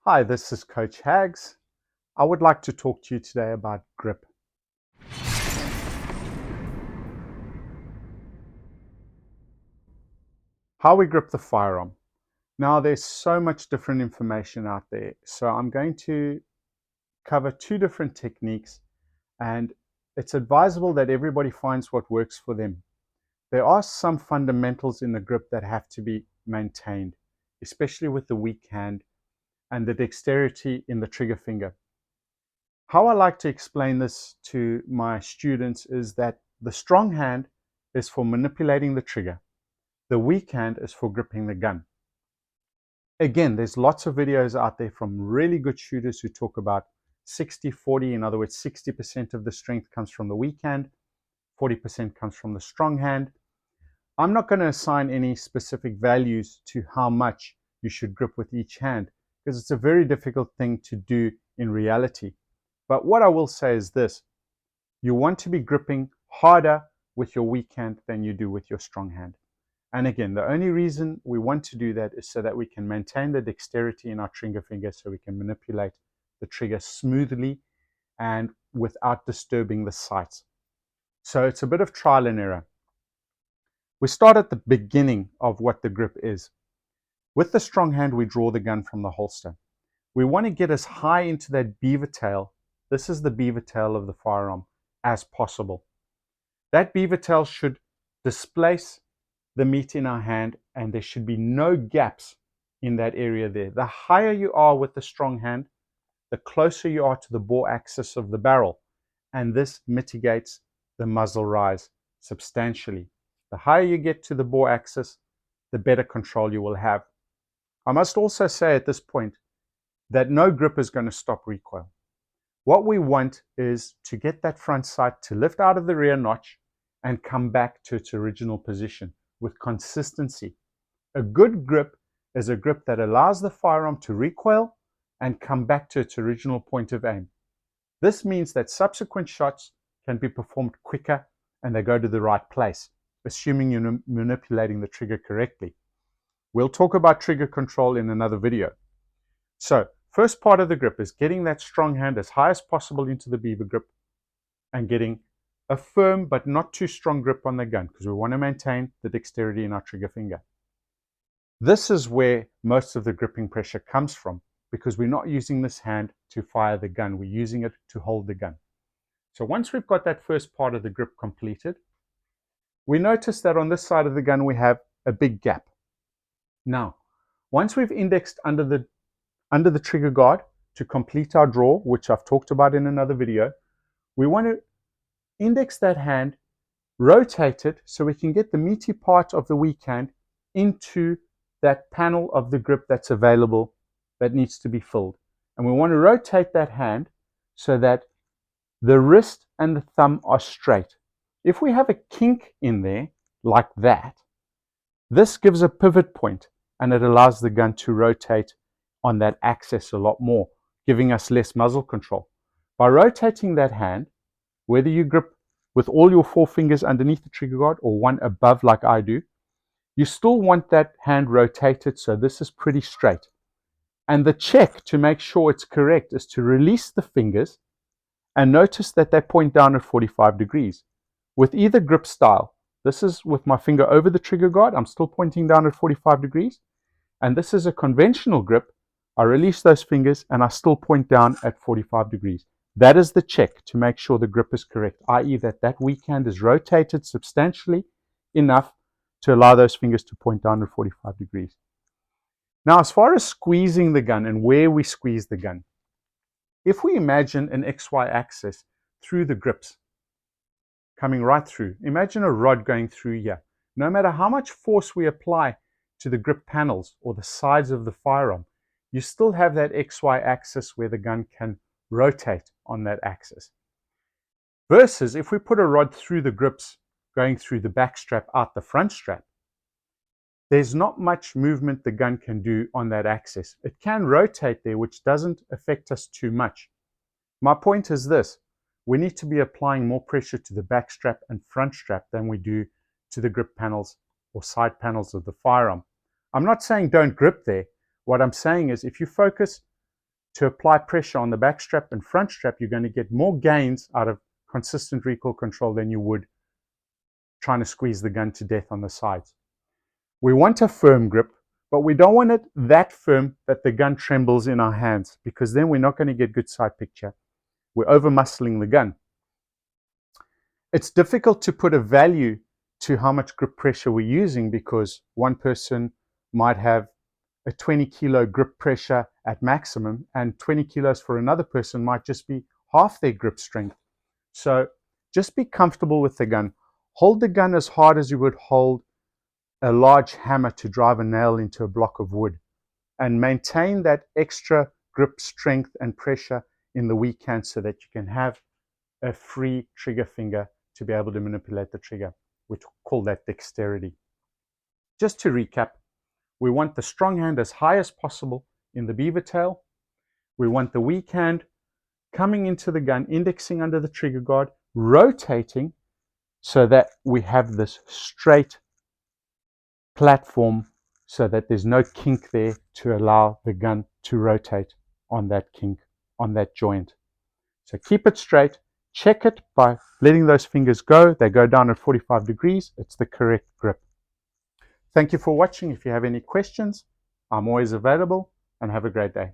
Hi, this is Coach Hags. I would like to talk to you today about grip. How we grip the firearm. Now, there's so much different information out there, so I'm going to cover two different techniques, and it's advisable that everybody finds what works for them. There are some fundamentals in the grip that have to be maintained, especially with the weak hand and the dexterity in the trigger finger. How I like to explain this to my students is that the strong hand is for manipulating the trigger. The weak hand is for gripping the gun. Again, there's lots of videos out there from really good shooters who talk about 60-40. In other words, 60% of the strength comes from the weak hand, 40% comes from the strong hand. I'm not going to assign any specific values to how much you should grip with each hand because it's a very difficult thing to do in reality. But what I will say is this: you want to be gripping harder with your weak hand than you do with your strong hand. And again, the only reason we want to do that is so that we can maintain the dexterity in our trigger finger, so we can manipulate the trigger smoothly and without disturbing the sights. So it's a bit of trial and error. We start at the beginning of what the grip is. With the strong hand, we draw the gun from the holster. We want to get as high into that beaver tail. This is the beaver tail of the firearm as possible. That beaver tail should displace the meat in our hand, and there should be no gaps in that area there. The higher you are with the strong hand, the closer you are to the bore axis of the barrel, and this mitigates the muzzle rise substantially. The higher you get to the bore axis, the better control you will have. I must also say at this point that no grip is going to stop recoil. What we want is to get that front sight to lift out of the rear notch and come back to its original position with consistency. A good grip is a grip that allows the firearm to recoil and come back to its original point of aim. This means that subsequent shots can be performed quicker and they go to the right place, assuming you're manipulating the trigger correctly. We'll talk about trigger control in another video. So, first part of the grip is getting that strong hand as high as possible into the beaver grip and getting a firm but not too strong grip on the gun, because we want to maintain the dexterity in our trigger finger. This is where most of the gripping pressure comes from, because we're not using this hand to fire the gun, we're using it to hold the gun. So once we've got that first part of the grip completed, we notice that on this side of the gun we have a big gap. Now, once we've indexed under the trigger guard to complete our draw, which I've talked about in another video, we want to index that hand, rotate it so we can get the meaty part of the weak hand into that panel of the grip that's available that needs to be filled. And we want to rotate that hand so that the wrist and the thumb are straight. If we have a kink in there like that, this gives a pivot point and it allows the gun to rotate on that axis a lot more, giving us less muzzle control. By rotating that hand, whether you grip with all your four fingers underneath the trigger guard or one above like I do, you still want that hand rotated so this is pretty straight. And the check to make sure it's correct is to release the fingers and notice that they point down at 45 degrees. With either grip style, this is with my finger over the trigger guard, I'm still pointing down at 45 degrees. And this is a conventional grip. I release those fingers and I still point down at 45 degrees. That is the check to make sure the grip is correct, i.e. that weak hand is rotated substantially enough to allow those fingers to point down at 45 degrees. Now, as far as squeezing the gun and where we squeeze the gun, if we imagine an XY axis through the grips, coming right through, imagine a rod going through here. No matter how much force we apply to the grip panels or the sides of the firearm, you still have that XY axis where the gun can rotate on that axis. Versus if we put a rod through the grips, going through the back strap, out the front strap, there's not much movement the gun can do on that axis. It can rotate there, which doesn't affect us too much. My point is this: we need to be applying more pressure to the back strap and front strap than we do to the grip panels or side panels of the firearm. I'm not saying don't grip there. What I'm saying is if you focus to apply pressure on the back strap and front strap, you're going to get more gains out of consistent recoil control than you would trying to squeeze the gun to death on the sides. We want a firm grip, but we don't want it that firm that the gun trembles in our hands, because then we're not going to get good sight picture. We're over muscling the gun. It's difficult to put a value to how much grip pressure we're using, because one person might have a 20 kilo grip pressure at maximum, and 20 kilos for another person might just be half their grip strength. So just be comfortable with the gun. Hold the gun as hard as you would hold a large hammer to drive a nail into a block of wood, and maintain that extra grip strength and pressure in the weak hand so that you can have a free trigger finger to be able to manipulate the trigger. We call that dexterity. Just to recap, we want the strong hand as high as possible in the beaver tail. We want the weak hand coming into the gun, indexing under the trigger guard, rotating so that we have this straight platform so that there's no kink there to allow the gun to rotate on that kink, on that joint. So keep it straight. Check it by letting those fingers go. They go down at 45 degrees. It's the correct grip. Thank you for watching. If you have any questions, I'm always available, and have a great day.